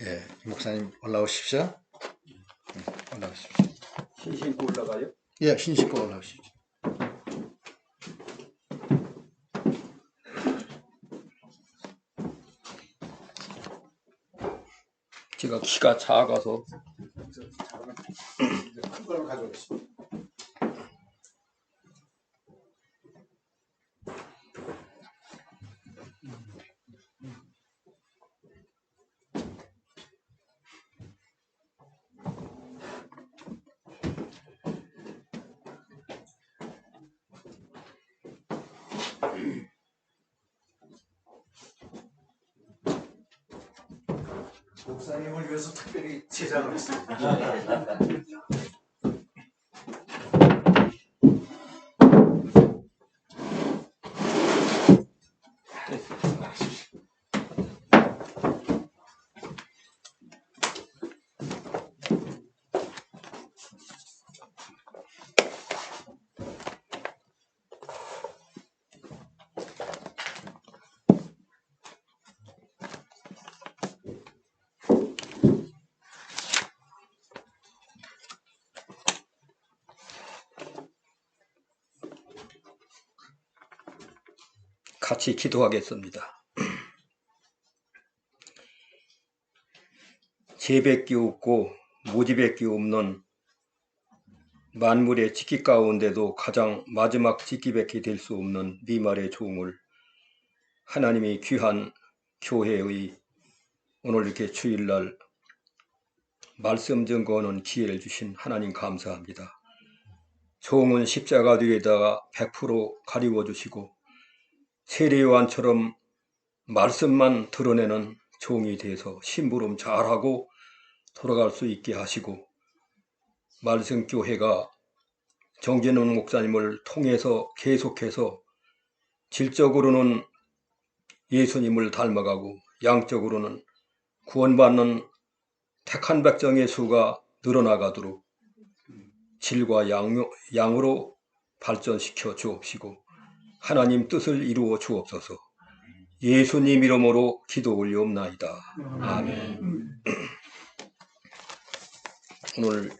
예, 목사님 올라오십시오. 올라오십시오. 신 신고 올라가요? 예, 신 신고 올라오십시오. 제가 키가 작아서 큰 걸로 가져오겠습니다. 목사님을 위해서 특별히 제작을 했습니다. 같이 기도하겠습니다. 죄밖에 없고 무지밖에 없는 만물의 지키 가운데도 가장 마지막 지키밖에 될 수 없는 미말의 종을 하나님이 귀한 교회의 오늘 이렇게 주일날 말씀 증거하는 기회를 주신 하나님 감사합니다. 종은 십자가 뒤에다가 100% 가리워 주시고 세례요한처럼 말씀만 드러내는 종이 돼서 심부름 잘하고 돌아갈 수 있게 하시고 말씀교회가 정진웅 목사님을 통해서 계속해서 질적으로는 예수님을 닮아가고 양적으로는 구원받는 택한 백성의 수가 늘어나가도록 질과 양으로 발전시켜 주옵시고 하나님 뜻을 이루어 주옵소서. 예수님 이름으로 기도 올리옵나이다. 아멘. 오늘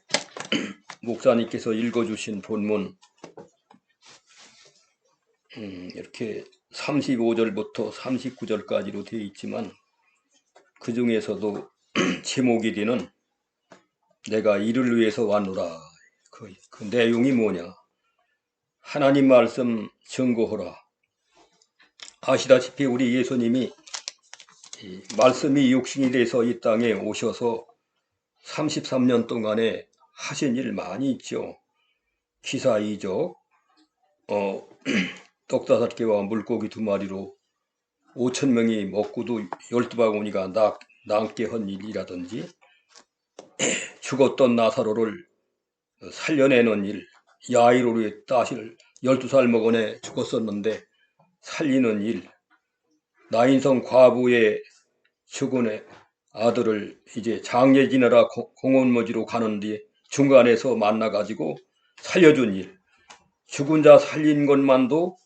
목사님께서 읽어주신 본문 이렇게 35절부터 39절까지로 되어 있지만 그 중에서도 제목이 되는 내가 이를 위해서 왔노라. 그 내용이 뭐냐? 하나님 말씀 증거하라. 아시다시피 우리 예수님이 말씀이 육신이 돼서 이 땅에 오셔서 33년 동안에 하신 일 많이 있죠. 기사이적, 떡 5개와 물고기 2마리로 5,000명이 먹고도 12바구니가 남게 한 일이라든지 죽었던 나사로를 살려내는 일, 야이로의 딸을 12살 먹은 애 죽었었는데 살리는 일, 나인성 과부의 죽은 애 아들을 이제 장례 지내라 공원머지로 가는데 중간에서 만나가지고 살려준 일, 죽은 자 살린 것만도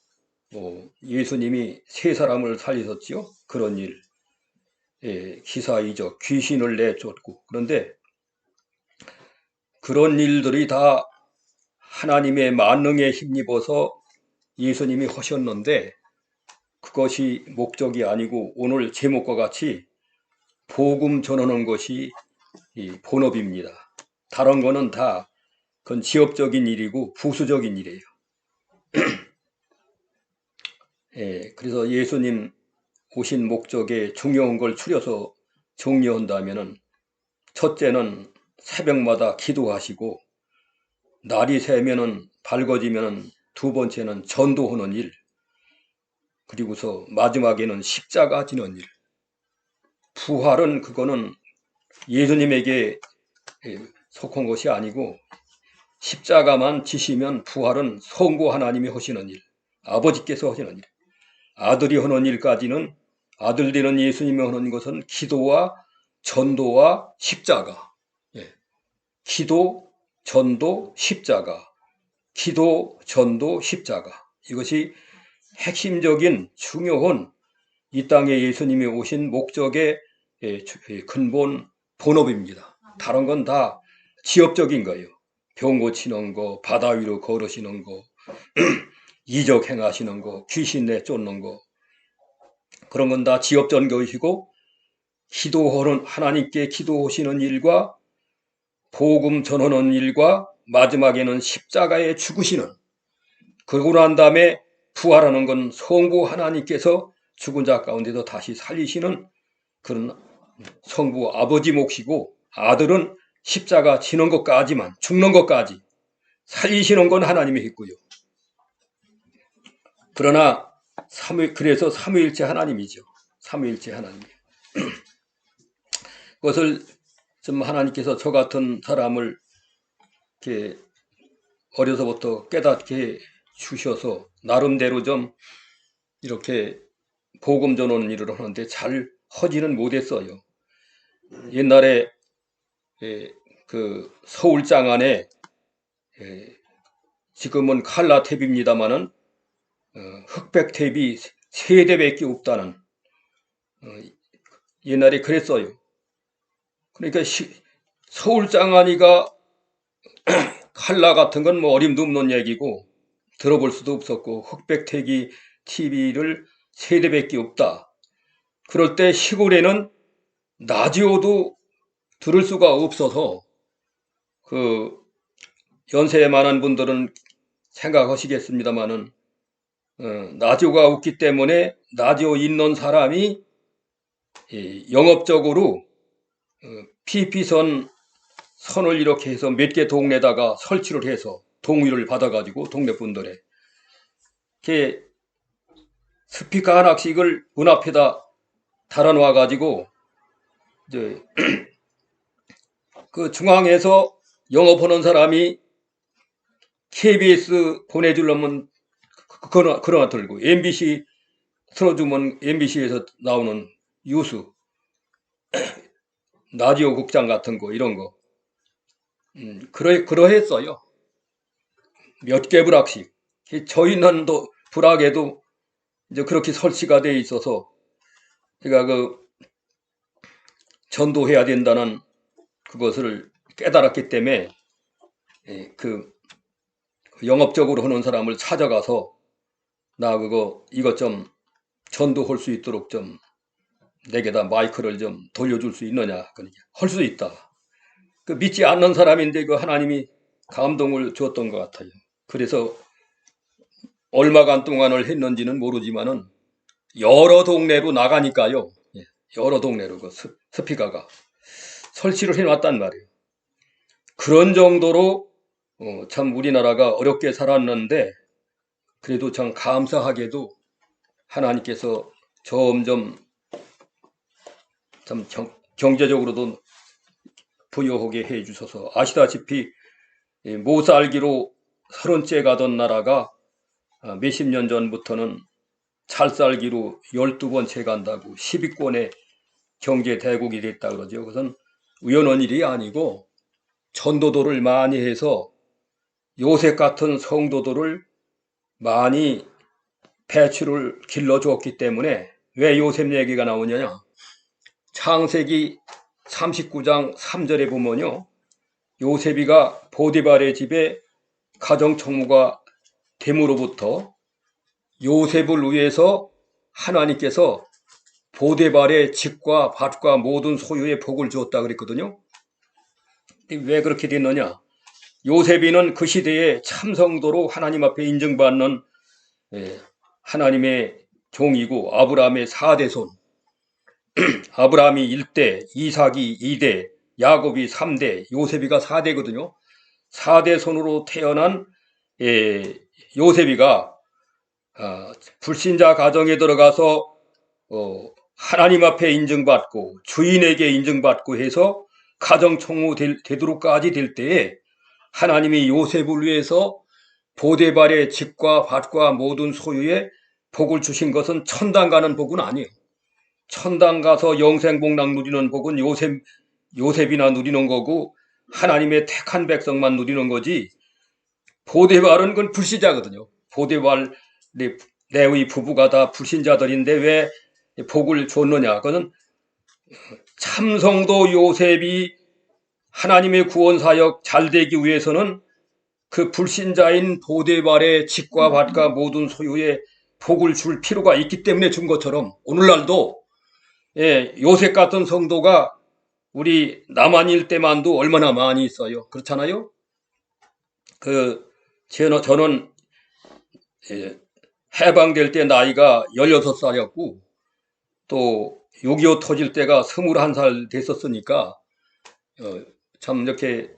예수님이 3사람을 살리셨지요. 그런 일, 기사이적 귀신을 내쫓고. 그런데 그런 일들이 다 하나님의 만능에 힘입어서 예수님이 하셨는데 그것이 목적이 아니고 오늘 제목과 같이 복음 전하는 것이 본업입니다. 다른 거는 다 그건 지역적인 일이고 부수적인 일이에요. 그래서 예수님 오신 목적에 중요한 걸 추려서 정리한다면은 첫째는 새벽마다 기도하시고 날이 새면은 밝아지면은 두 번째는 전도하는 일, 그리고서 마지막에는 십자가 지는 일. 부활은 그거는 예수님에게 속한 것이 아니고 십자가만 지시면 부활은 성부 하나님이 하시는 일, 아버지께서 하시는 일. 아들이 하는 일까지는 아들 되는 예수님이 하는 것은 기도와 전도와 십자가. 기도, 전도, 십자가. 기도, 전도, 십자가. 이것이 핵심적인 중요한 이 땅에 예수님이 오신 목적의 근본 본업입니다. 다른 건 다 지엽적인 거예요. 병 고치는 거, 바다 위로 걸으시는 거, 이적 행하시는 거, 귀신 내쫓는 거, 그런 건 다 지엽적인 것이고, 기도하는 하나님께 기도하시는 일과 복음 전하는 일과 마지막에는 십자가에 죽으시는, 그러고 난 다음에 부활하는 건 성부 하나님께서 죽은 자 가운데서 다시 살리시는 그런 성부 아버지 몫이고, 아들은 십자가 지는 것까지만, 죽는 것까지 살리시는 건 하나님이 했고요. 그러나 그래서 삼위일체 하나님이죠. 삼위일체 하나님. 그것을 좀 하나님께서 저 같은 사람을 이렇게 어려서부터 깨닫게 주셔서 나름대로 좀 이렇게 복음 전하는 일을 하는데 잘 하지는 못했어요. 옛날에 그 서울 장안에 지금은 칼라 탭입니다마는 흑백 탭이 3대밖에 없다는, 옛날에 그랬어요. 그러니까 서울 장안이가 칼라 같은 건 뭐 어림도 없는 얘기고 들어볼 수도 없었고, 흑백 탭이 TV를 3대밖에 없다. 그럴 때 시골에는 라디오도 들을 수가 없어서, 그 연세 많은 분들은 생각하시겠습니다만은 라디오가 없기 때문에 라디오 있는 사람이 영업적으로 PP선 선을 이렇게 해서 몇 개 동네에다가 설치를 해서 동의를 받아가지고 동네 분들의 이렇게 스피커 하나씩을 문 앞에다 달아놔가지고 이제 그 중앙에서 영업하는 사람이 KBS 보내주려면 그러나 들고, MBC 틀어주면 MBC에서 나오는 뉴스, 라디오 극장 같은 거, 이런 거. 그러했어요. 몇 개 부락씩. 저희는 또 부락에도 이제 그렇게 설치가 돼 있어서 제가 그 전도해야 된다는 그것을 깨달았기 때문에 그 영업적으로 하는 사람을 찾아가서 나 이것 좀 전도할 수 있도록 좀 내게다 마이크를 좀 돌려줄 수 있느냐. 그러니까 할 수 있다. 그 믿지 않는 사람인데 그 하나님이 감동을 줬던 것 같아요. 그래서 얼마간 동안을 했는지는 모르지만은 여러 동네로 나가니까요. 여러 동네로 그 스피커가 설치를 해놨단 말이에요. 그런 정도로 참 우리나라가 어렵게 살았는데, 그래도 참 감사하게도 하나님께서 점점 참 경제적으로도 부유하게 해 주셔서, 아시다시피 못 살기로 30째 가던 나라가 몇십 년 전부터는 잘 살기로 12번째 간다고 10위권의 경제 대국이 됐다 그러죠. 그것은 우연한 일이 아니고 전도도를 많이 해서 요셉 같은 성도들을 많이 배출을 길러주었기 때문에. 왜 요셉 얘기가 나오느냐? 창세기 39장 3절에 보면요, 요셉이가 보디발의 집에 가정총무가 됨으로부터 요셉을 위해서 하나님께서 보디발의 집과 밭과 모든 소유의 복을 주었다 그랬거든요. 왜 그렇게 됐느냐? 요셉이는 그 시대에 참성도로 하나님 앞에 인정받는 하나님의 종이고, 아브라함의 4대손, 아브라함이 1대, 이삭이 2대, 야곱이 3대, 요셉이가 4대거든요. 4대 손으로 태어난 요셉이가 불신자 가정에 들어가서 하나님 앞에 인정받고 주인에게 인정받고 해서 가정총무 되도록까지 될 때에 하나님이 요셉을 위해서 보디발의 집과 밭과 모든 소유에 복을 주신 것은 천당 가는 복은 아니에요. 천당 가서 영생복락 누리는 복은 요셉이나 누리는 거고 하나님의 택한 백성만 누리는 거지, 보디발은 그건 불신자거든요. 보디발 내의 부부가 다 불신자들인데 왜 복을 줬느냐? 그것은 참성도 요셉이 하나님의 구원 사역 잘 되기 위해서는 그 불신자인 보디발의 집과 밭과 모든 소유에 복을 줄 필요가 있기 때문에 준 것처럼 오늘날도 요셉 같은 성도가 우리 남한일 때만도 얼마나 많이 있어요. 그렇잖아요. 저는 해방될 때 나이가 16살이었고 또 6.25 터질 때가 21살 됐었으니까 참 이렇게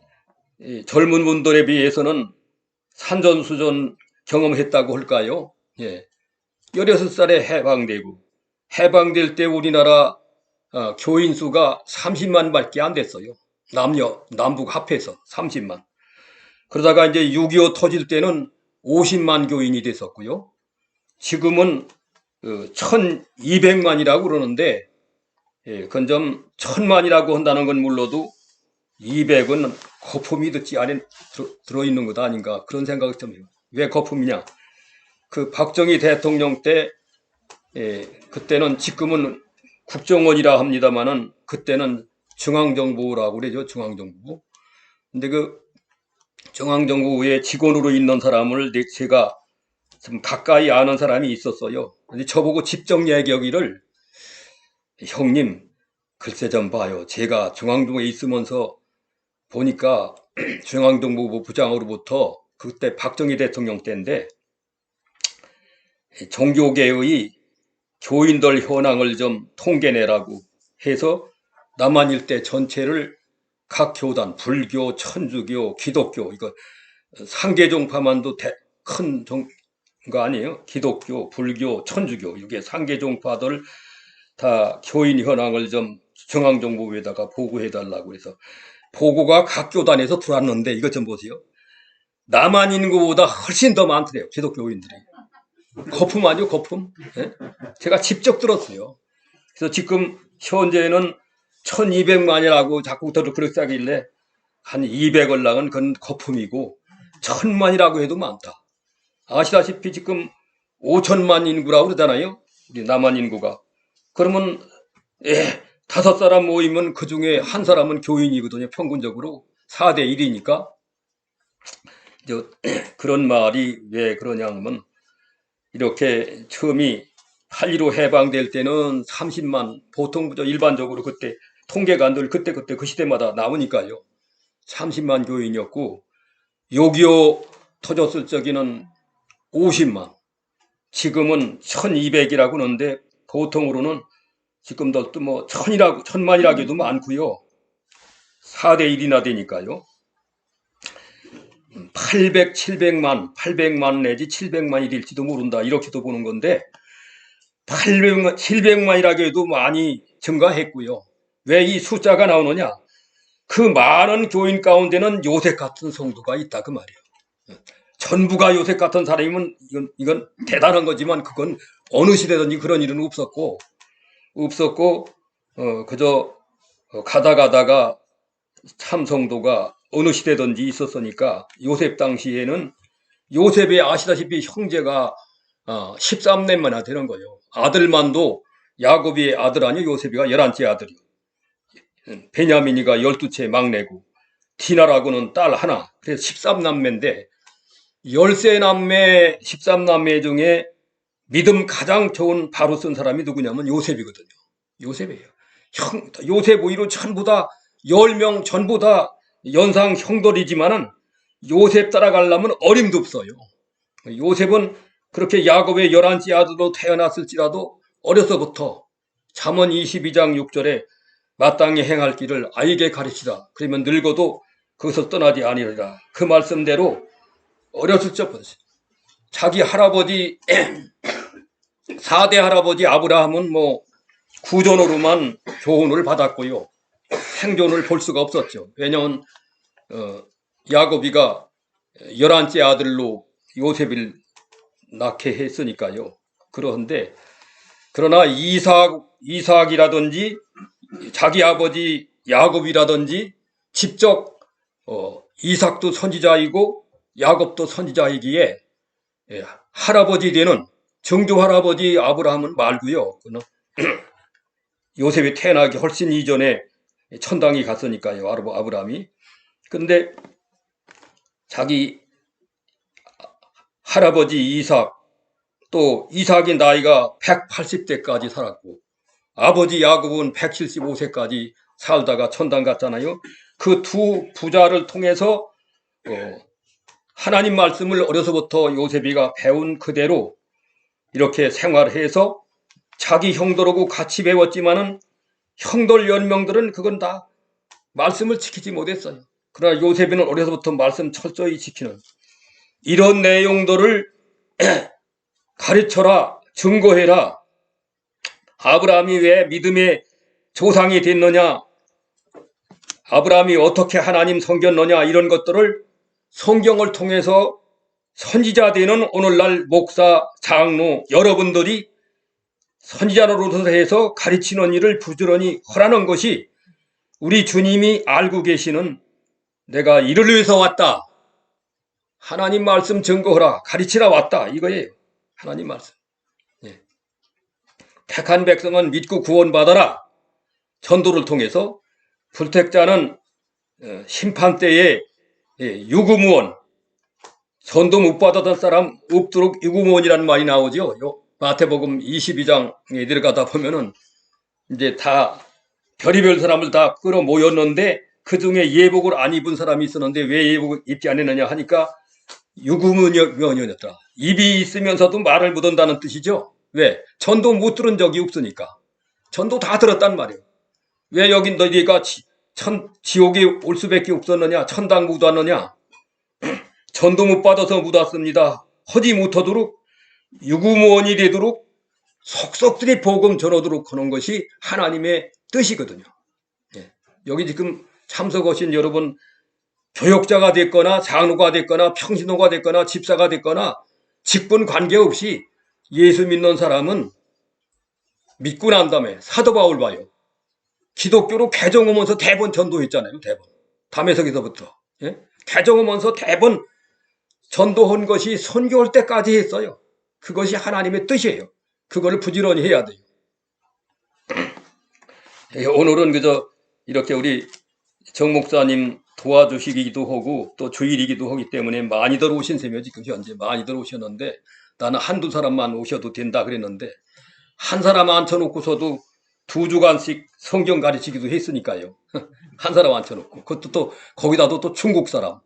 젊은 분들에 비해서는 산전수전 경험했다고 할까요? 16살에 해방되고 해방될 때 우리나라 교인 수가 30만밖에 안 됐어요. 남북 합해서 30만. 그러다가 이제 6.25 터질 때는 50만 교인이 됐었고요. 지금은 1200만이라고 그러는데 그건 좀 1000만이라고 한다는 건 몰라도 200은 거품이 듣지 안에 들어있는 것 아닌가 그런 생각이 듭니다. 왜 거품이냐? 그 박정희 대통령 때 그때는 지금은 국정원이라 합니다만은 그때는 중앙정보라고 그러죠. 중앙정보. 근데 그 중앙정보의 직원으로 있는 사람을 제가 좀 가까이 아는 사람이 있었어요. 근데 저보고 집정 얘기하기를 형님 글쎄 좀 봐요. 제가 중앙정보에 있으면서 보니까 중앙정보부 부장으로부터 그때 박정희 대통령 때인데 종교계의 교인들 현황을 좀 통계내라고 해서 남한 일대 전체를 각 교단 불교, 천주교, 기독교 이거 상계종파만도 큰 거 아니에요? 기독교, 불교, 천주교 이게 상계종파들 다 교인 현황을 좀 중앙정보부에다가 보고해달라고 해서 보고가 각 교단에서 들어왔는데 이것 좀 보세요. 남한 인구보다 훨씬 더 많더래요. 기독교인들이. 거품 아니요? 거품? 제가 직접 들었어요. 그래서 지금 현재는 1200만이라고 자꾸부터 그렇게 하길래 한 200을 나간 그건 거품이고 1000만이라고 해도 많다. 아시다시피 지금 5천만 인구라고 그러잖아요. 우리 남한 인구가. 그러면 5사람 모이면 그 중에 한 사람은 교인이거든요. 평균적으로 4대 1이니까. 그런 말이 왜 그러냐면 이렇게 처음이 8.15 해방될 때는 30만 보통 일반적으로 그때 통계가 늘 그때 그 시대마다 나오니까요. 30만 교인이었고 6.25 터졌을 적에는 50만 지금은 1200이라고 하는데 보통으로는 지금도 뭐 1000만이라고 해도 많고요. 4대 1이나 되니까요. 800만 내지 700만이 될지도 모른다. 이렇게도 보는 건데 700만이라고 해도 많이 증가했고요. 왜 이 숫자가 나오느냐? 그 많은 교인 가운데는 요셉 같은 성도가 있다 그 말이에요. 전부가 요셉 같은 사람이면 이건 대단한 거지만 그건 어느 시대든지 그런 일은 없었고 그저 가다가 참 성도가 어느 시대든지 있었으니까 요셉 당시에는 요셉의 아시다시피 형제가 13넷만이나 되는 거예요. 아들만도 야곱의 아들 아니요 요셉이가 11째 아들이요. 베냐민이가 12째 막내고 디나라고는 딸 하나. 그래서 13남매인데 13남매 13남매 중에 믿음 가장 좋은 바로 쓴 사람이 누구냐면 요셉이거든요. 요셉이에요. 요셉 오히려 전부 다 10명 전부 다 연상 형들이지만은 요셉 따라가려면 어림도 없어요. 요셉은 그렇게 야곱의 11째 아들로 태어났을지라도 어려서부터 잠언 22장 6절에 마땅히 행할 길을 아이에게 가르치라. 그러면 늙어도 그것을 떠나지 아니리라. 그 말씀대로 어렸을 적부터 자기 할아버지 4대 할아버지 아브라함은 뭐 구전으로만 교훈을 받았고요. 생존을 볼 수가 없었죠. 왜냐하면 야곱이가 11째 아들로 요셉을 낳게 했으니까요. 그러나 이삭이라든지 자기 아버지 야곱이라든지 직접 이삭도 선지자이고 야곱도 선지자이기에 할아버지 되는 정조 할아버지 아브라함은 말고요. 요셉이 태어나기 훨씬 이전에 천당이 갔으니까요. 아브라함이. 근데 자기 할아버지 이삭, 또 이삭이 나이가 180대까지 살았고 아버지 야곱은 175세까지 살다가 천당 갔잖아요. 그 두 부자를 통해서 하나님 말씀을 어려서부터 요셉이가 배운 그대로 이렇게 생활해서 자기 형들하고 같이 배웠지만은 형들 10명들은 그건 다 말씀을 지키지 못했어요. 그러나 요셉이는 어려서부터 말씀 철저히 지키는 이런 내용들을 가르쳐라, 증거해라. 아브라함이 왜 믿음의 조상이 됐느냐, 아브라함이 어떻게 하나님 섬겼느냐, 이런 것들을 성경을 통해서 선지자 되는 오늘날 목사, 장로 여러분들이 선지자로서 해서 가르치는 일을 부지런히 하라는 것이 우리 주님이 알고 계시는 내가 이를 위해서 왔다, 하나님 말씀 증거하라, 가르치라 왔다, 이거예요. 하나님 말씀. 예. 택한 백성은 믿고 구원받아라. 전도를 통해서 불택자는 심판 때에 유구무원, 전도 못 받았던 사람 없도록 유구무원이라는 말이 나오죠. 마태복음 22장에 들어가다 보면은 이제 다 별의별 사람을 다 끌어 모였는데 그 중에 예복을 안 입은 사람이 있었는데 왜 예복을 입지 않았느냐 하니까 유구무원이었더라. 입이 있으면서도 말을 못한다는 뜻이죠. 왜? 전도 못 들은 적이 없으니까. 전도 다 들었단 말이에요. 왜 여기 너희가 지옥에 올 수밖에 없었느냐? 천당 못 왔느냐? 전도 못 받아서 못 왔습니다. 하지 못하도록 유구무원이 되도록 속속들이 복음 전하도록 하는 것이 하나님의 뜻이거든요. 예. 여기 지금 참석하신 여러분 교역자가 됐거나 장로가 됐거나 평신도가 됐거나 집사가 됐거나 직분 관계없이 예수 믿는 사람은 믿고 난 다음에 사도 바울 봐요. 기독교로 개종하면서 대번 전도했잖아요. 대번. 담에석에서부터. 예? 개종하면서 대번 전도한 것이 선교할 때까지 했어요. 그것이 하나님의 뜻이에요. 그걸 부지런히 해야 돼요. 오늘은 그저 이렇게 우리 정 목사님 도와주시기도 하고 또 주일이기도 하기 때문에 많이들 오신 셈이에요. 지금 현재 많이들 오셨는데 나는 한두 사람만 오셔도 된다 그랬는데 한 사람 앉혀놓고서도 2주간씩 성경 가르치기도 했으니까요. 한 사람 앉혀놓고 그것도 또 거기다도 또 중국 사람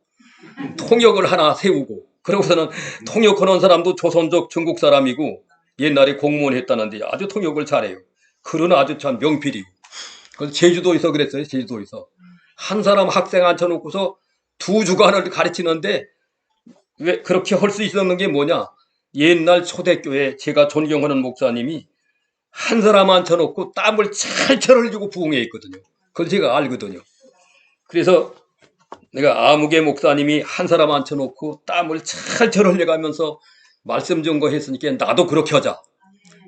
통역을 하나 세우고 그러고서는 통역하는 사람도 조선족 중국 사람이고 옛날에 공무원 했다는데 아주 통역을 잘해요. 글은 아주 참 명필이고. 그래서 제주도에서 그랬어요. 제주도에서 한 사람 학생 앉혀놓고서 2주간을 가르치는데 왜 그렇게 할 수 있었는 게 뭐냐? 옛날 초대교회 제가 존경하는 목사님이 한 사람 앉혀놓고 땀을 찰찰 흘리고 부흥해 있거든요. 그걸 제가 알거든요. 그래서 내가 아무개 목사님이 한 사람 앉혀놓고 땀을 찰찰 흘려가면서 말씀 전거했으니까 나도 그렇게 하자.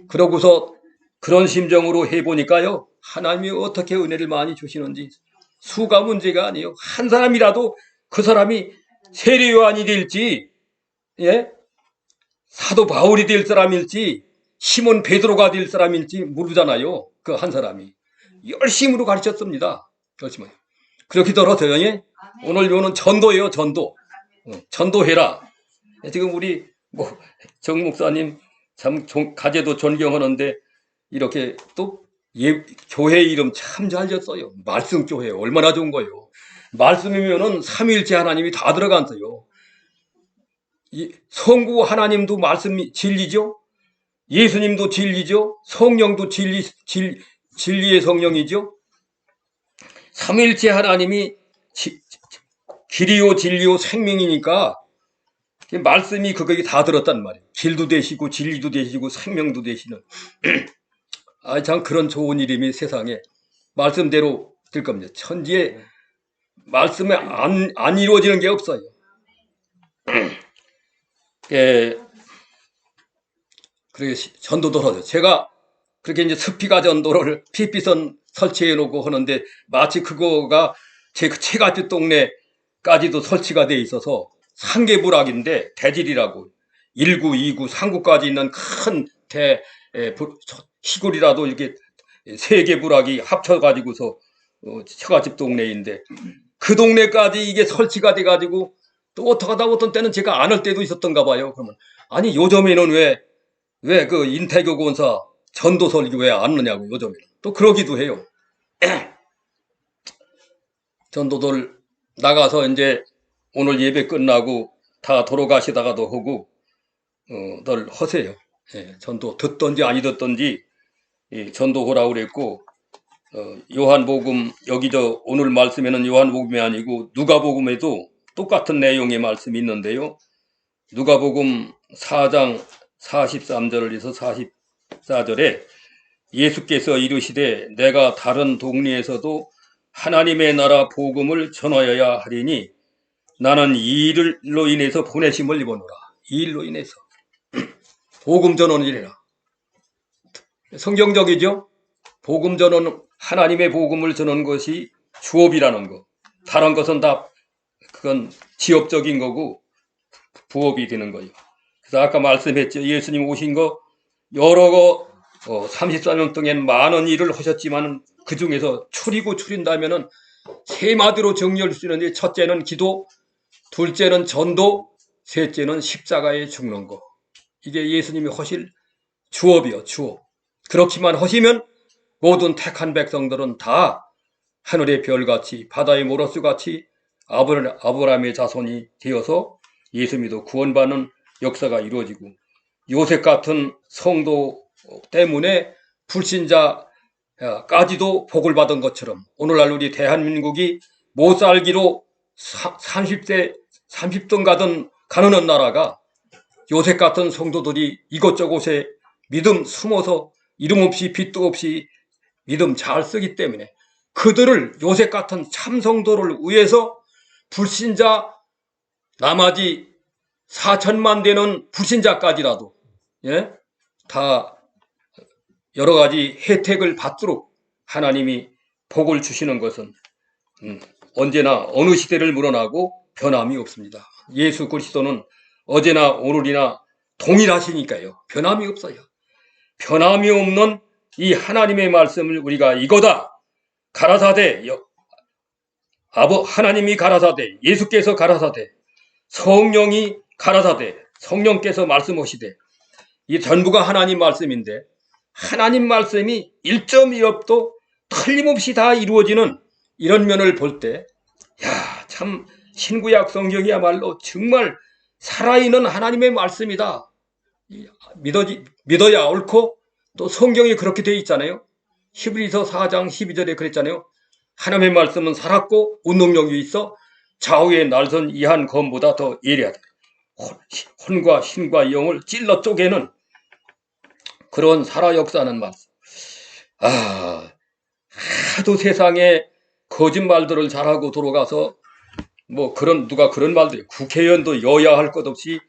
그러고서 그런 심정으로 해보니까요. 하나님이 어떻게 은혜를 많이 주시는지 수가 문제가 아니에요. 한 사람이라도 그 사람이 세례 요한이 될지 예? 사도 바울이 될 사람일지 시몬 베드로가 될 사람일지 모르잖아요. 그 한 사람이 열심으로 가르쳤습니다. 열심히. 그렇기도 하더니 예? 오늘 요는 전도예요. 전도. 전도해라. 지금 우리 정 목사님 참 가제도 존경하는데 이렇게 또 교회 이름 참 잘 지었어요. 말씀교회 얼마나 좋은 거예요. 말씀이면은 삼위일체 하나님이 다 들어간어요. 성부 하나님도 말씀이 진리죠. 예수님도 진리죠. 성령도 진리의 성령이죠. 삼위일체 하나님이 길이요 진리요 생명이니까 말씀이 그거에 다 들었단 말이에요. 길도 되시고 진리도 되시고 생명도 되시는 참 그런 좋은 이름이 세상에 말씀대로 될 겁니다. 천지에 말씀에 안 이루어지는 게 없어요. 그래서 전도도 하죠. 제가 그렇게 이제 스피가 전도를 피피선 설치해 놓고 하는데 마치 그거가 제 채갓집 동네까지도 설치가 돼 있어서 상계부락인데 대질이라고 1구, 2구, 3구까지 있는 큰 시골이라도 이렇게 세 개 부락이 합쳐가지고서 처갓집 동네인데 그 동네까지 이게 설치가 돼가지고 또 어떡하다 어떤 때는 제가 안 할 때도 있었던가 봐요. 그러면 아니 요즘에는 왜 그 인태교 권사 전도설교 왜 안 하냐고 요즘에는 또 그러기도 해요. 전도들 나가서 이제 오늘 예배 끝나고 다 돌아가시다가도 하고 늘 하세요. 예, 전도 듣던지 아니 듣던지 전도하라고 그랬고 요한복음 여기 오늘 말씀에는 요한복음이 아니고 누가복음에도 똑같은 내용의 말씀이 있는데요. 누가복음 4장 43절에서 44절에 예수께서 이르시되 내가 다른 동네에서도 하나님의 나라 복음을 전하여야 하리니 나는 이 일로 인해서 보내심을 입어노라. 이 일로 인해서 복음 전하는 일이라. 성경적이죠? 복음 전하는 하나님의 복음을 전하는 것이 주업이라는 거. 다른 것은 다 그건 지역적인 거고 부업이 되는 거예요. 그래서 아까 말씀했죠. 예수님 오신 거 여러 거 34년 동안 많은 일을 하셨지만 그 중에서 추린다면은 세 마디로 정리할 수 있는데 첫째는 기도, 둘째는 전도, 셋째는 십자가에 죽는 거. 이게 예수님이 하실 주업이요, 주업. 그렇게만 하시면 모든 택한 백성들은 다 하늘의 별같이 바다의 모래수같이 아브라함의 자손이 되어서 예수 믿어 구원받는 역사가 이루어지고 요셉 같은 성도 때문에 불신자까지도 복을 받은 것처럼 오늘날 우리 대한민국이 못 살기로 30등 가는 나라가 요셉 같은 성도들이 이곳저곳에 믿음 숨어서 이름 없이 빚도 없이 믿음 잘 쓰기 때문에 그들을 요셉 같은 참성도를 위해서 불신자 나머지 4천만 되는 불신자까지라도 다 여러 가지 혜택을 받도록 하나님이 복을 주시는 것은 언제나 어느 시대를 물어나고 변함이 없습니다. 예수 그리스도는 어제나 오늘이나 동일하시니까요. 변함이 없어요. 변함이 없는 이 하나님의 말씀을 우리가 이거다 가라사대 하나님이 가라사대 예수께서 가라사대 성령이 가라사대 성령께서 말씀하시되 이 전부가 하나님 말씀인데 하나님 말씀이 1.1없도 틀림없이 다 이루어지는 이런 면을 볼 때 참 신구약 성경이야말로 정말 살아있는 하나님의 말씀이다. 믿어야 옳고 또 성경이 그렇게 되어 있잖아요. 히브리서 4장 12절에 그랬잖아요. 하나님의 말씀은 살았고 운동력이 있어 좌우의 날선 이한 검보다 더 예리하다. 혼과 신과 영을 찔러 쪼개는 그런 살아 역사하는 말씀. 하도 세상에 거짓말들을 잘하고 돌아가서 누가 그런 말들 국회의원도 여야 할 것 없이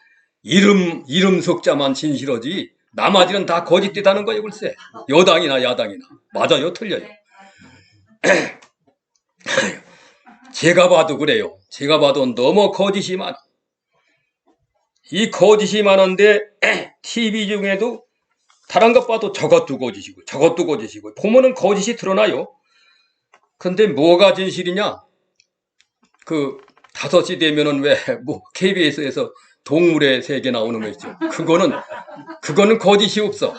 이름 석자만 진실하지 나머지는 다 거짓되다는 거예요. 글쎄 여당이나 야당이나 맞아요 틀려요. 제가 봐도 그래요. 제가 봐도 너무 거짓이 많아. 이 거짓이 많은데 TV 중에도 다른 것 봐도 저것도 거짓이고 저것도 거짓이고 보면은 거짓이 드러나요. 근데 뭐가 진실이냐? 그 5시 되면은 KBS에서 동물의 세계 나오는 거 있죠. 그거는 거짓이 없어.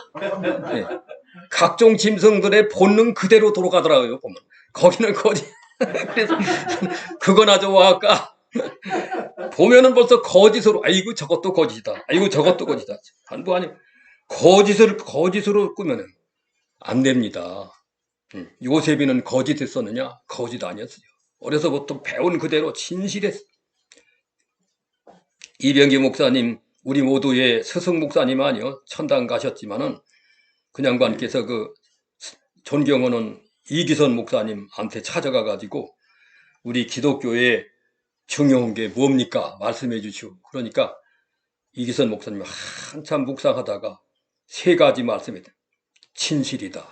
네. 각종 짐승들의 본능 그대로 돌아가더라고요. 보면 거기는 거짓. 그래서 그거나 좋아할까? 보면은 벌써 거짓으로 아이고 저것도 거짓이다. 아이고 저것도 거짓이다. 한부 아니 거짓으로 꾸면은 안 됩니다. 요셉이는 거짓했었느냐? 거짓 아니었어요. 어려서부터 배운 그대로 진실했어. 이병기 목사님, 우리 모두의 스승 목사님 아니요. 천당 가셨지만은 그 양반께서 그 존경하는 이기선 목사님한테 찾아가 가지고 우리 기독교에 중요한 게 뭡니까? 말씀해 주시오. 그러니까 이기선 목사님이 한참 묵상하다가 3가지 말씀했다. 진실이다.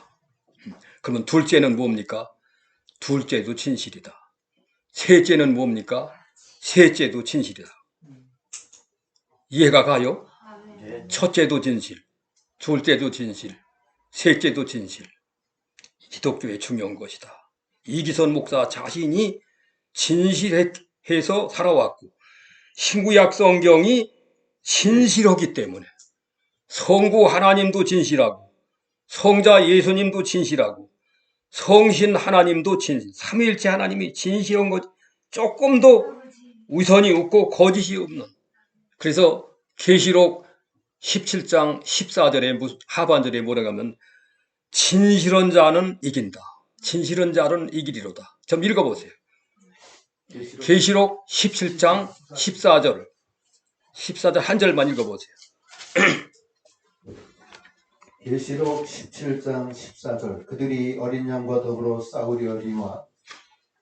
그러면 둘째는 뭡니까? 둘째도 진실이다. 셋째는 뭡니까? 셋째도 진실이다. 이해가 가요? 첫째도 진실, 둘째도 진실, 셋째도 진실. 기독교에 중요한 것이다. 이기선 목사 자신이 진실해서 살아왔고 신구약 성경이 진실하기 때문에 성부 하나님도 진실하고 성자 예수님도 진실하고 성신 하나님도 진실, 삼위일체 하나님이 진실한 것 조금도 우선이 없고 거짓이 없는. 그래서 계시록 17장 14절에 하반절에 뭐라고 하면 진실한 자는 이긴다. 진실한 자는 이기리로다. 좀 읽어보세요. 계시록 17장 14절 한 절만 읽어보세요. 계시록 17장 14절 그들이 어린 양과 더불어 싸우려니와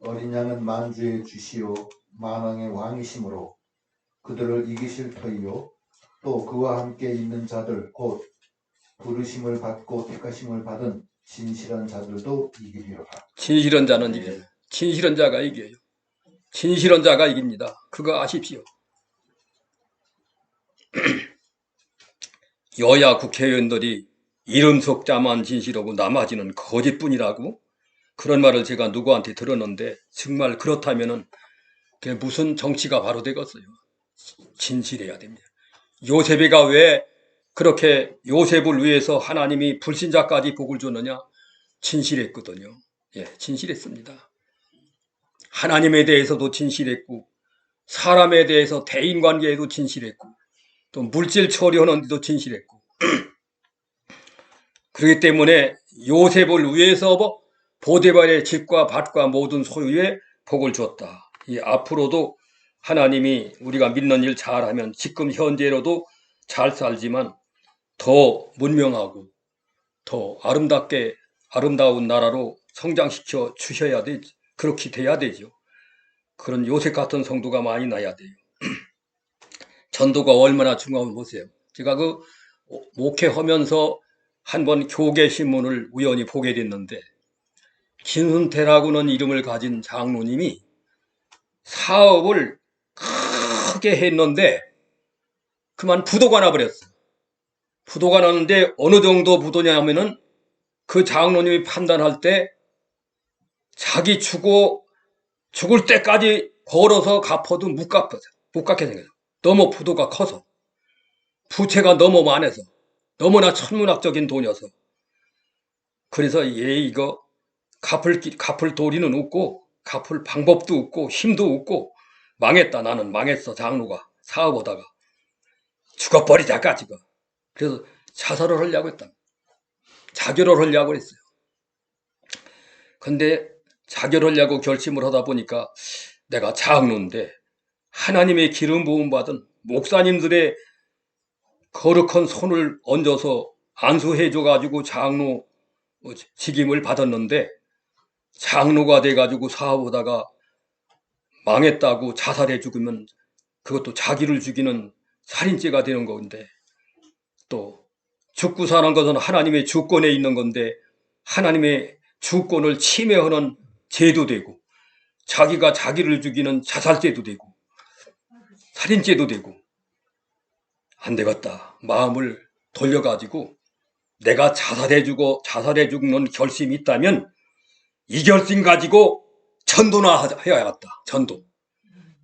어린 양은 만주의 주시요 만왕의 왕이시므로 그들을 이기실 터이요 또 그와 함께 있는 자들 곧 부르심을 받고 택하심을 받은 진실한 자들도 이기리로다. 진실한 자는 이겨요. 진실한 자가 이겨요. 진실한 자가 이깁니다. 그거 아십시오. 여야 국회의원들이 이름 석자만 진실하고 나머지는 거짓뿐이라고 그런 말을 제가 누구한테 들었는데 정말 그렇다면은 그게 무슨 정치가 바로 되겠어요. 진실해야 됩니다. 요셉이가 왜 그렇게 요셉을 위해서 하나님이 불신자까지 복을 줬느냐? 진실했거든요. 예, 진실했습니다. 하나님에 대해서도 진실했고 사람에 대해서 대인관계에도 진실했고 또 물질 처리하는 데도 진실했고 그렇기 때문에 요셉을 위해서 보디발의 집과 밭과 모든 소유에 복을 줬다. 이 앞으로도 하나님이 우리가 믿는 일 잘하면 지금 현재로도 잘 살지만 더 문명하고 더 아름다운 나라로 성장시켜 주셔야 되지. 그렇게 돼야 되죠. 그런 요셉 같은 성도가 많이 나야 돼요. 전도가 얼마나 중요한지 보세요. 제가 그 목회하면서 한번 교계신문을 우연히 보게 됐는데 김순태라고는 이름을 가진 장로님이 사업을 크게 했는데 그만 부도가 나버렸어. 부도가 나는데 어느 정도 부도냐 하면은 그 장로님이 판단할 때 자기 죽을 때까지 벌어서 갚아도 못 갚게 생겨서 너무 부도가 커서 부채가 너무 많아서 너무나 천문학적인 돈이어서 그래서 이거 갚을 도리는 없고 갚을 방법도 없고 힘도 없고 망했다. 나는 망했어. 장로가 사업하다가 죽어버리자까 지금. 그래서 자살을 하려고 했다. 자결을 하려고 했어요. 근데 자결하려고 결심을 하다 보니까 내가 장로인데 하나님의 기름 부음 받은 목사님들의 거룩한 손을 얹어서 안수해 줘가지고 장로 직임을 받았는데 장로가 돼가지고 사업하다가 망했다고 자살해 죽으면 그것도 자기를 죽이는 살인죄가 되는 건데 또 죽고 사는 것은 하나님의 주권에 있는 건데 하나님의 주권을 침해하는 죄도 되고 자기가 자기를 죽이는 자살죄도 되고 살인죄도 되고 안 되겠다. 마음을 돌려가지고 내가 자살해 죽는 결심이 있다면 이 결심 가지고 전도나 해야겠다. 전도.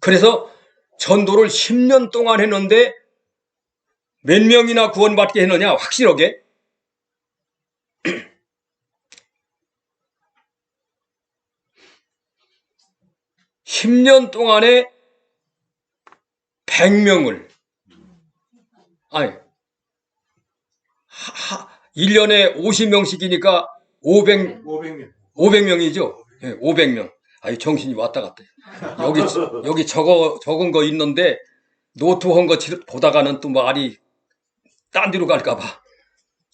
그래서 전도를 10년 동안 했는데 몇 명이나 구원받게 했느냐 확실하게 10년 동안에 100명을 아니 1년에 50명씩이니까 500명이죠. 예, 500명. 아이 정신이 왔다 갔다. 여기 적은 거 있는데 노트한 거 보다가는 또 말이 딴 데로 갈까 봐.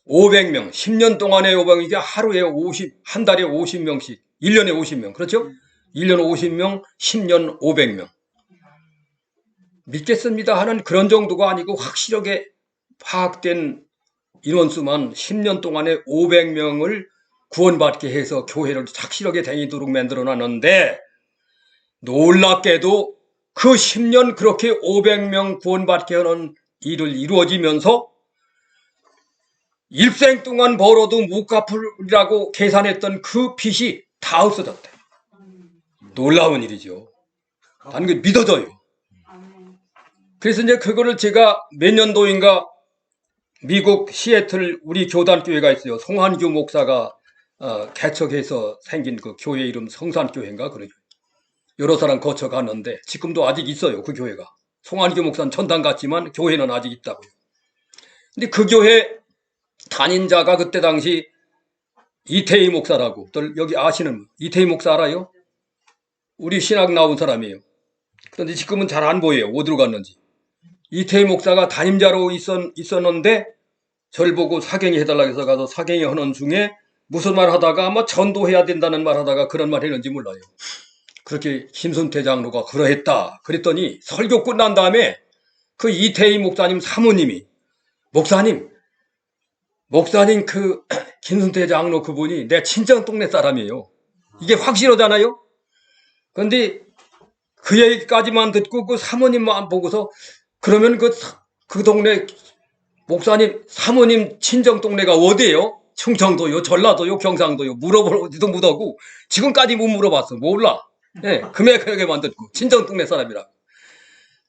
500명. 10년 동안에 500명. 이게 하루에 한 달에 50명씩. 1년에 50명. 그렇죠? 1년 50명, 10년 500명. 믿겠습니다 하는 그런 정도가 아니고 확실하게 파악된 인원수만 10년 동안에 500명을 구원받게 해서 교회를 착실하게 다니도록 만들어놨는데 놀랍게도 그 10년 그렇게 500명 구원받게 하는 일을 이루어지면서 일생 동안 벌어도 못 갚으리라고 계산했던 그 빚이 다 없어졌대. 놀라운 일이죠. 나는 그 믿어져요. 그래서 이제 그거를 제가 몇 년도인가 미국 시애틀 우리 교단교회가 있어요. 송한규 목사가 개척해서 생긴 그 교회 이름 성산교회인가 그러죠. 여러 사람 거쳐갔는데 지금도 아직 있어요. 그 교회가. 송한규 목사는 천당 갔지만 교회는 아직 있다고요. 근데 그 교회 단임자가 그때 당시 이태희 목사라고, 여기 아시는 이태희 목사 알아요? 우리 신학 나온 사람이에요. 그런데 지금은 잘 안 보여요. 어디로 갔는지. 이태희 목사가 단임자로 있었는데 저를 보고 사경이 해달라고 해서 가서 사경이 하는 중에 무슨 말 하다가 아마 전도해야 된다는 말 하다가 그런 말 했는지 몰라요. 그렇게 김순태 장로가 그러했다. 그랬더니 설교 끝난 다음에 그 이태희 목사님 사모님이 목사님 그 김순태 장로 그분이 내 친정 동네 사람이에요. 이게 확실하잖아요. 그런데 그 얘기까지만 듣고 그 사모님만 보고서 그러면 그 동네 목사님 사모님 친정 동네가 어디예요? 충청도요, 전라도요, 경상도요. 물어보지도 못하고 지금까지 못 물어봤어. 몰라. 예, 금액만 듣고 친정 동네 사람이라.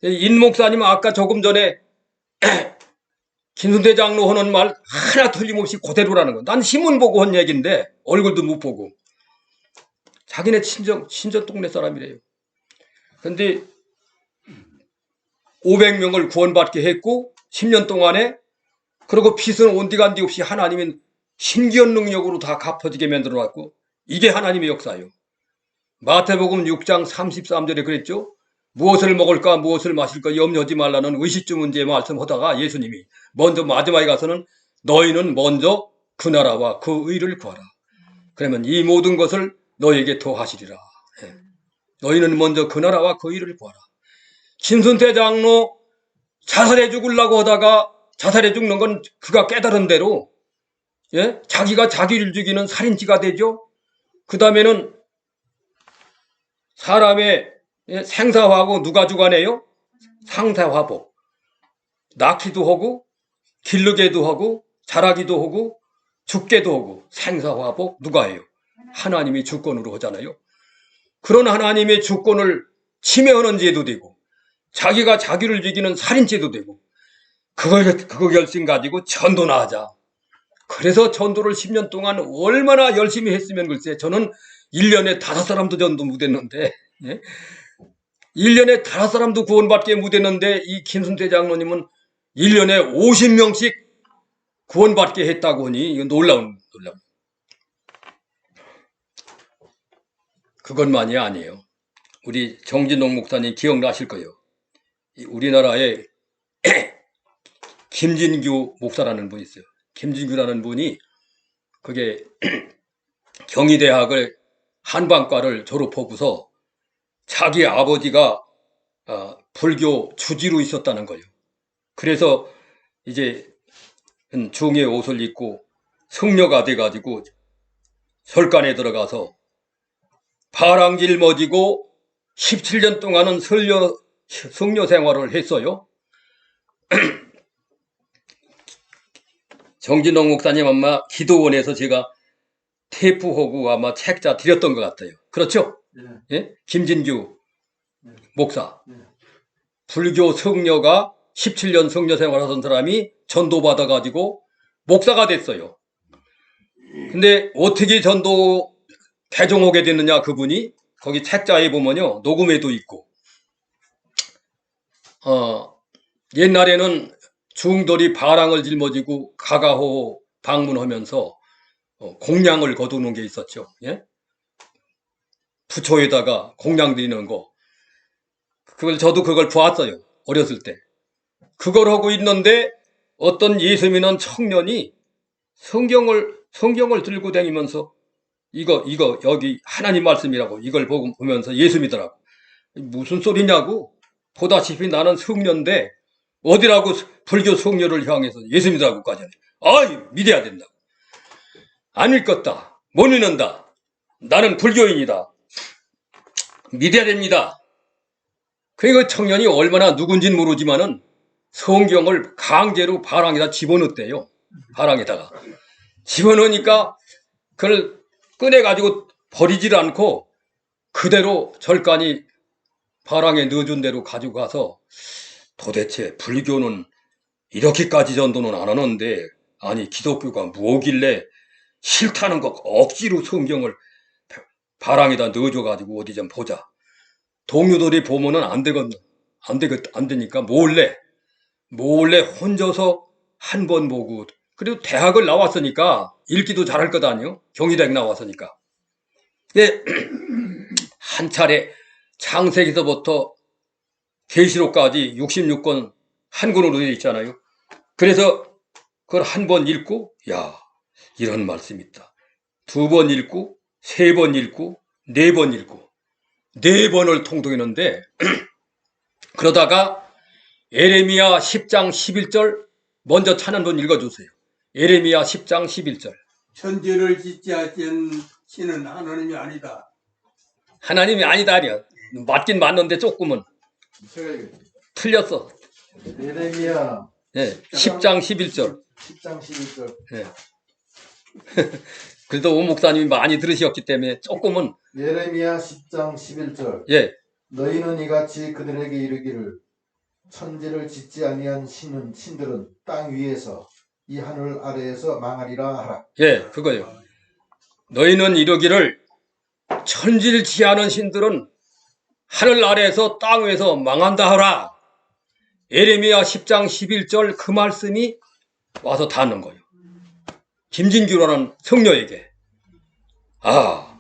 인 목사님은 아까 조금 전에 김순태 장로 하는 말 하나 틀림없이 그대로라는 거. 난 신문 보고 한 얘기인데 얼굴도 못 보고 자기네 친정 동네 사람이래요. 근데 500명을 구원받게 했고 10년 동안에 그리고 빚은 온디간디 없이 하나님은 신기한 능력으로 다 갚아지게 만들어놨고 이게 하나님의 역사예요. 마태복음 6장 33절에 그랬죠. 무엇을 먹을까 무엇을 마실까 염려하지 말라는 의식주 문제에 말씀하다가 예수님이 먼저 마지막에 가서는 너희는 먼저 그 나라와 그 의를 구하라. 그러면 이 모든 것을 너희에게 더하시리라. 너희는 먼저 그 나라와 그 의를 구하라. 김순태 장로 자살해 죽으려고 하다가 자살해 죽는 건 그가 깨달은 대로 자기가 자기를 죽이는 살인죄가 되죠. 그 다음에는 사람의 생사화하고 누가 주관해요? 상사화복. 낳기도 하고 기르게도 하고 자라기도 하고 죽게도 하고 생사화복 누가 해요? 하나님이 주권으로 하잖아요. 그런 하나님의 주권을 침해하는 죄도 되고 자기가 자기를 죽이는 살인죄도 되고 그거 결심 가지고 전도나 하자. 그래서 전도를 10년 동안 얼마나 열심히 했으면 글쎄 저는 1년에 5사람도 전도 못했는데 1년에 5사람도 구원받게 못했는데 이 김순태 장로님은 1년에 50명씩 구원받게 했다고 하니 이거 놀라운. 그것만이 아니에요. 우리 정진동 목사님 기억나실 거예요. 우리나라에 김진규 목사라는 분이 있어요. 김진규라는 분이 그게 경희대학을 한방과를 졸업하고서 자기 아버지가 불교 주지로 있었다는 거예요. 그래서 이제 중의 옷을 입고 성녀가 돼가지고 절간에 들어가서 파랑 짊어지고 17년 동안은 성녀 생활을 했어요. 정진동 목사님 아마 기도원에서 제가 테이프하고 아마 책자 드렸던 것 같아요. 그렇죠? 예? 김진규 목사. 불교 성녀가 17년 성녀 생활하던 사람이 전도받아가지고 목사가 됐어요. 근데 어떻게 전도 개종하게 됐느냐 그분이 거기 책자에 보면요. 녹음에도 있고 옛날에는 중돌이 바랑을 짊어지고 가가호 방문하면서 공양을 거두는 게 있었죠. 예? 부처에다가 공양 드리는 거. 저도 그걸 보았어요. 어렸을 때. 그걸 하고 있는데 어떤 예수 믿는 청년이 성경을 들고 다니면서 이거 여기 하나님 말씀이라고 이걸 보면서 예수 믿으라고. 무슨 소리냐고. 보다시피 나는 성녀인데 어디라고 불교 성녀를 향해서 예수 믿으라고까지 하네. 아이 믿어야 된다고. 안 믿겠다. 못 믿는다. 나는 불교인이다. 믿어야 됩니다. 그 청년이 얼마나 누군진 모르지만은 성경을 강제로 바랑에다 집어넣었대요. 바랑에다가 집어넣으니까 그걸 꺼내가지고 버리질 않고 그대로 절간이 바랑에 넣어준 대로 가지고 가서 도대체 불교는 이렇게까지 전도는 안 하는데 아니 기독교가 뭐길래 싫다는 거 억지로 성경을 바랑에다 넣어줘가지고 어디 좀 보자. 동료들이 보면은 안 되니까 몰래 혼자서 한 번 보고 그리고 대학을 나왔으니까 읽기도 잘할 것 아니요? 경희대학 나왔으니까. 예, 한 차례 창세기서부터 계시록까지 66권 한 권으로 되어 있잖아요. 그래서 그걸 한 번 읽고 야 이런 말씀이 있다. 2번 읽고 3번 읽고 4번 읽고 4번을 통독했는데 그러다가 예레미야 10장 11절 먼저 찾는 분 읽어주세요. 예레미야 10장 11절. 천지를 짓지 않은 신은 하나님이 아니다. 하나님이 아니다 아니야. 맞긴 맞는데 조금은 틀렸어. 예레미야 예, 10장 11절. 10장 11절. 예. 그래도 오 목사님이 많이 들으셨기 때문에 조금은 예레미야 10장 11절. 예, 너희는 이같이 그들에게 이르기를 천지를 짓지 아니한 신들은 땅 위에서 이 하늘 아래에서 망하리라 하라. 예, 그거요. 너희는 이러기를 천지를 지하는 신들은 하늘 아래에서 땅 위에서 망한다 하라. 예레미야 10장 11절 그 말씀이 와서 닿는 거예요. 김진규라는 성녀에게. 아,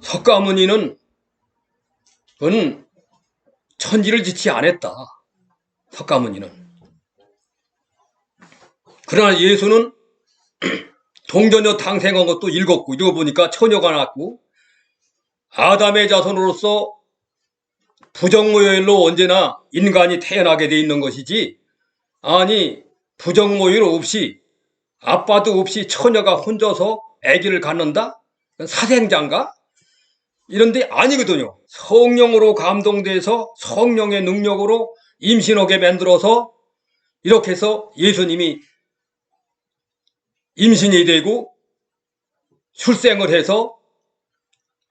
석가모니는 그는 천지를 짓지 않았다. 석가모니는. 그러나 예수는 동전녀 탄생한 것도 읽어보니까 처녀가 낳았고 아담의 자손으로서 부정모혈로 언제나 인간이 태어나게 돼 있는 것이지 아니 부정모혈 없이 아빠도 없이 처녀가 혼자서 아기를 갖는다? 사생자인가? 이런데 아니거든요. 성령으로 감동돼서 성령의 능력으로 임신하게 만들어서 이렇게 해서 예수님이 임신이 되고 출생을 해서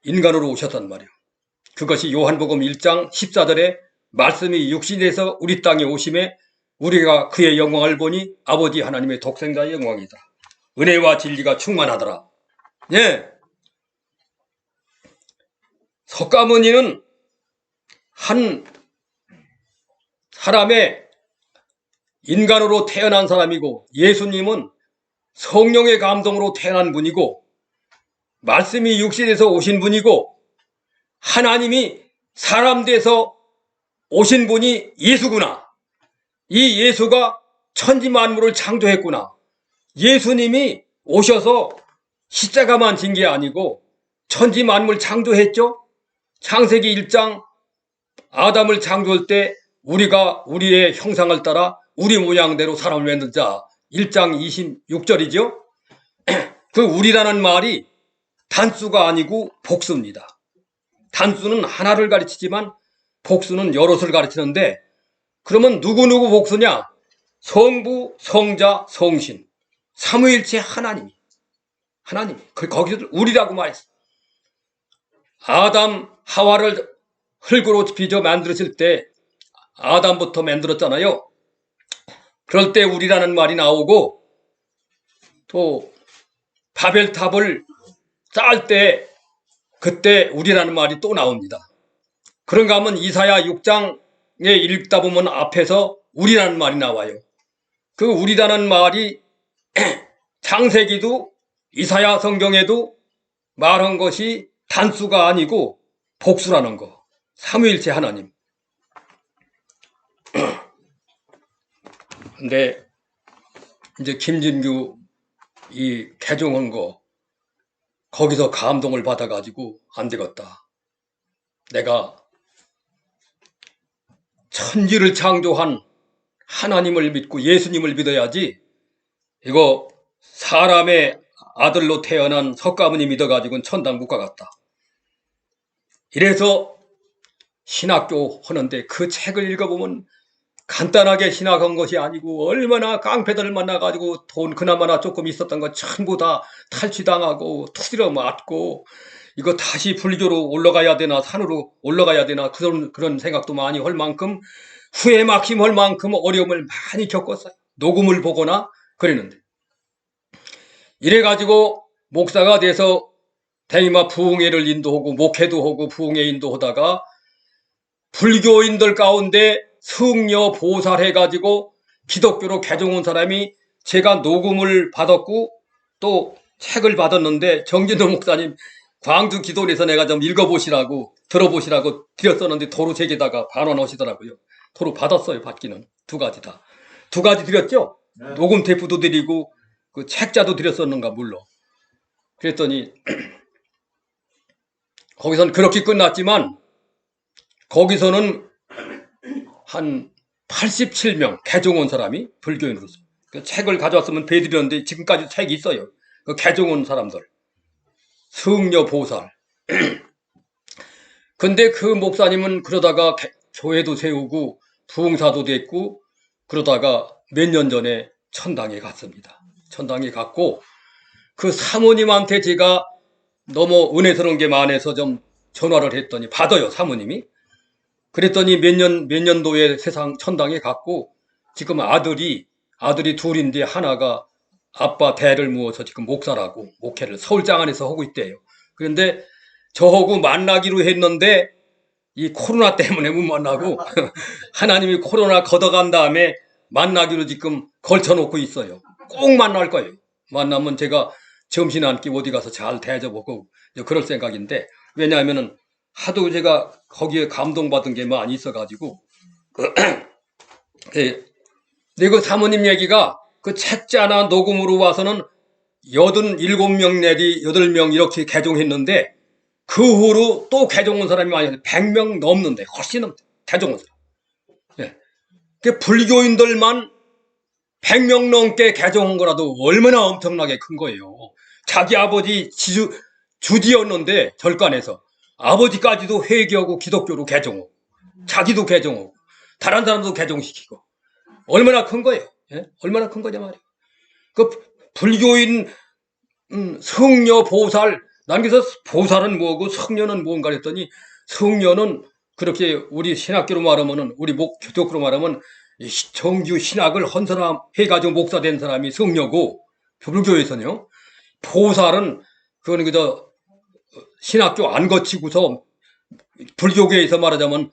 인간으로 오셨단 말이에요. 그것이 요한복음 1장 14절에 말씀이 육신에서 우리 땅에 오심에 우리가 그의 영광을 보니 아버지 하나님의 독생자의 영광이다. 은혜와 진리가 충만하더라. 예. 석가모니는 한 사람의 인간으로 태어난 사람이고 예수님은 성령의 감동으로 태어난 분이고 말씀이 육신에서 오신 분이고 하나님이 사람 돼서 오신 분이 예수구나. 이 예수가 천지 만물을 창조했구나. 예수님이 오셔서 십자가만 진 게 아니고 천지 만물 창조했죠. 창세기 1장 아담을 창조할 때 우리가 우리의 형상을 따라 우리 모양대로 사람을 만들자. 1장 26절이죠. 그 우리라는 말이 단수가 아니고 복수입니다. 단수는 하나를 가르치지만 복수는 여럿을 가르치는데 그러면 누구 복수냐? 성부, 성자, 성신. 삼위일체 하나님이. 거기서 우리라고 말했어. 아담, 하와를 흙으로 빚어 만들었을 때 아담부터 만들었잖아요. 그럴 때 우리라는 말이 나오고 또 바벨탑을 쌓을 때 그때 우리라는 말이 또 나옵니다. 그런가 하면 이사야 6장에 읽다 보면 앞에서 우리라는 말이 나와요. 그 우리라는 말이 창세기도 이사야 성경에도 말한 것이 단수가 아니고 복수라는 거. 삼위일체 하나님. 근데 이제 김진규 이 개종한 거 거기서 감동을 받아가지고 안 되겠다. 내가 천지를 창조한 하나님을 믿고 예수님을 믿어야지 이거 사람의 아들로 태어난 석가모니 믿어가지고는 천당 못 가겠다. 이래서 신학교 하는데 그 책을 읽어보면 간단하게 신학한 것이 아니고 얼마나 깡패들을 만나가지고 돈 그나마나 조금 있었던 거 전부 다 탈취당하고 투지러 맞고 이거 다시 불교로 올라가야 되나 산으로 올라가야 되나 그런 생각도 많이 할 만큼 후회 막힘할 만큼 어려움을 많이 겪었어요. 녹음을 보거나 그랬는데 이래가지고 목사가 돼서 대이마 부흥회를 인도하고 목회도 하고 부흥회 인도하다가 불교인들 가운데 승려 보살해가지고 기독교로 개종 온 사람이 제가 녹음을 받았고 또 책을 받았는데 정진도 목사님 광주 기도원에서 내가 좀 읽어보시라고 들어보시라고 드렸었는데 도로 제게다가 반환하시더라고요. 도로 받았어요. 받기는 두 가지 다. 두 가지 드렸죠. 네. 녹음 테이프도 드리고 그 책자도 드렸었는가 물론. 그랬더니 거기서는 그렇게 끝났지만 거기서는 한 87명 개종 온 사람이 불교인으로서 그 책을 가져왔으면 배드렸는데 지금까지 책이 있어요. 그 개종 온 사람들 승려 보살. 근데 그 목사님은 그러다가 교회도 세우고 부흥사도 됐고 그러다가 몇 년 전에 천당에 갔습니다. 천당에 갔고 그 사모님한테 제가 너무 은혜스러운 게 많아서 좀 전화를 했더니 받아요 사모님이. 그랬더니 몇 년도에 세상 천당에 갔고 지금 아들이 둘인데 하나가 아빠 대를 모아서 지금 목사라고 목회를 서울장 안에서 하고 있대요. 그런데 저하고 만나기로 했는데 이 코로나 때문에 못 만나고 하나님이 코로나 걷어간 다음에 만나기로 지금 걸쳐놓고 있어요. 꼭 만날 거예요. 만나면 제가 점심 한 끼 어디 가서 잘 대접하고 그럴 생각인데 왜냐하면은 하도 제가 거기에 감동받은 게 많이 있어가지고 근데 그 사모님 얘기가 그 책자나 녹음으로 와서는 87명 내지 8명 이렇게 개종했는데 그 후로 또 개종 온 사람이 많이 100명 넘는데 훨씬 넘대 개종 온 사람. 예. 그 불교인들만 100명 넘게 개종한 거라도 얼마나 엄청나게 큰 거예요. 자기 아버지 주지였는데 절간에서 아버지까지도 회개하고 기독교로 개종하고 자기도 개종하고 다른 사람도 개종시키고 얼마나 큰 거예요. 예? 얼마나 큰 거냐 말이에요. 그 불교인 승려 보살 난 그래서 보살은 뭐고 승려는 뭔가 했더니 승려는 그렇게 우리 신학교로 말하면은 우리 기독교로 말하면 정규 신학을 헌 사람 해가지고 목사 된 사람이 승려고 불교에서는요. 보살은 그거는 그저 신학교 안 거치고서 불교계에서 말하자면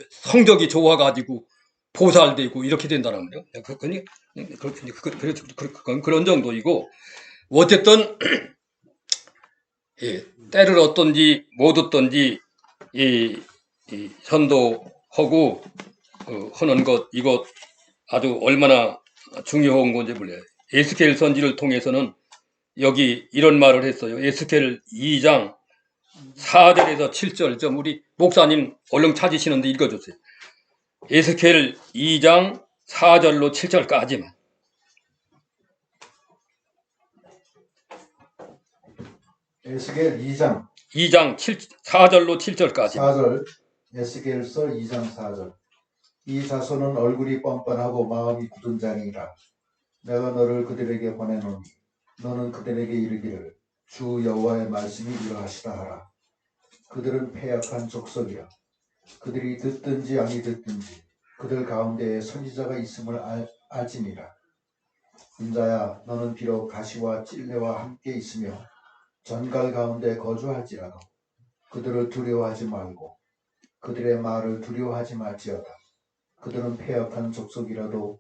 성적이 좋아가지고 보살되고 이렇게 된다는 거예요. 그런 정도이고 어쨌든 때를 얻든지 못 얻든지 이 선도하고 하는 것 이거 아주 얼마나 중요한 건지 몰라요. 에스겔 선지를 통해서는 여기 이런 말을 했어요. 에스겔 2장 4절에서 7절 좀 우리 목사님 얼른 찾으시는데 읽어주세요. 에스겔 2장 4절로 7절까지만. 에스겔 2장 4절로 7절까지. 4절 에스겔서 2장 4절 이 자손은 얼굴이 뻔뻔하고 마음이 굳은 자니라. 내가 너를 그들에게 보내노니 너는 그들에게 이르기를 주 여호와의 말씀이 이러하시다 하라. 그들은 패약한 족속이라. 그들이 듣든지 아니 듣든지 그들 가운데에 선지자가 있음을 알지니라. 인자야 너는 비록 가시와 찔레와 함께 있으며 전갈 가운데 거주할지라도 그들을 두려워하지 말고 그들의 말을 두려워하지 말지어다. 그들은 패역한 족속이라도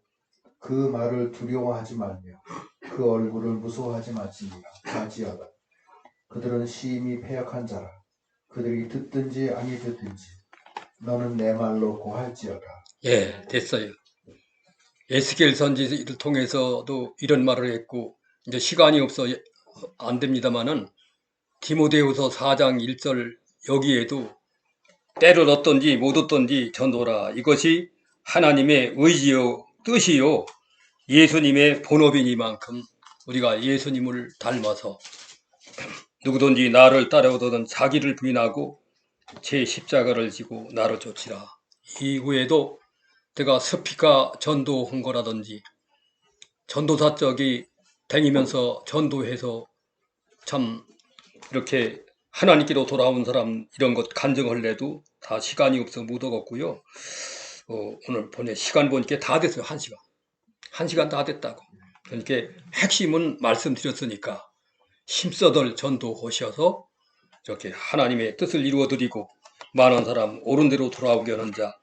그 말을 두려워하지 말며 그 얼굴을 무서워하지 말지어다. 그들은 심히 패역한 자라. 그들이 듣든지 아니 듣든지 너는 내 말로 고할지어다. 예, 됐어요. 에스겔 선지를 통해서도 이런 말을 했고 이제 시간이 없어 안 됩니다만은 디모데후서 4장 1절 여기에도 때를 얻든지 못 얻든지 전도라. 이것이 하나님의 의지요 뜻이요 예수님의 본업이니만큼 우리가 예수님을 닮아서 누구든지 나를 따라오거든 자기를 부인하고 제 십자가를 지고 나를 쫓으라. 이후에도 내가 스피커 전도한 거라든지 전도사 쪽이 다니면서 전도해서 참 이렇게 하나님께로 돌아온 사람 이런 것 간증할래도 다 시간이 없어 못 오겠고요. 오늘 보내 시간 보니까 다 됐어요. 1시간. 1시간 다 됐다고. 그러니까 핵심은 말씀드렸으니까 힘써들 전도하셔서 이렇게 하나님의 뜻을 이루어드리고 많은 사람 옳은 대로 돌아오게 하는 자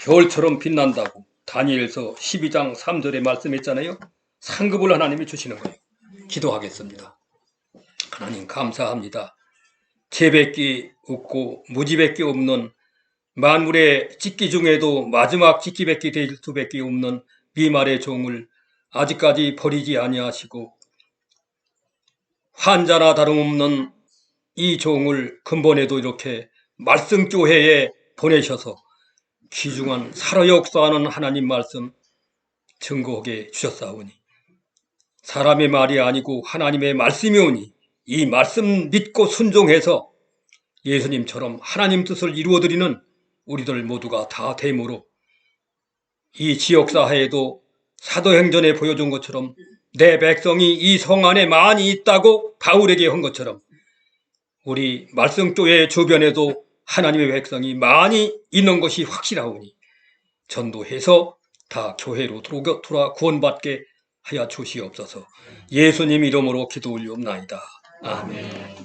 별처럼 빛난다고 다니엘서 12장 3절에 말씀했잖아요. 상급을 하나님이 주시는 거예요. 기도하겠습니다. 하나님 감사합니다. 재밖에 없고 무지밖에 없는 만물의 찍기 중에도 마지막 찍기밖에 될 수밖에 없는 미말의 종을 아직까지 버리지 아니하시고 환자나 다름없는 이 종을 근본에도 이렇게 말씀교회에 보내셔서 귀중한 살아 역사하는 하나님 말씀 증거하게 주셨사오니 사람의 말이 아니고 하나님의 말씀이 오니 이 말씀 믿고 순종해서 예수님처럼 하나님 뜻을 이루어드리는 우리들 모두가 다 됨으로 이 지역사회에도 사도행전에 보여준 것처럼 내 백성이 이 성 안에 많이 있다고 바울에게 한 것처럼 우리 말씀교회 주변에도 하나님의 백성이 많이 있는 것이 확실하오니 전도해서 다 교회로 돌아 구원받게 하여 주시옵소서. 예수님 이름으로 기도 올리옵나이다. 아멘.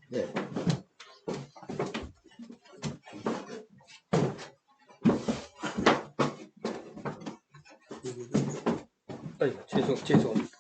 네. 아이고, 죄송합니다.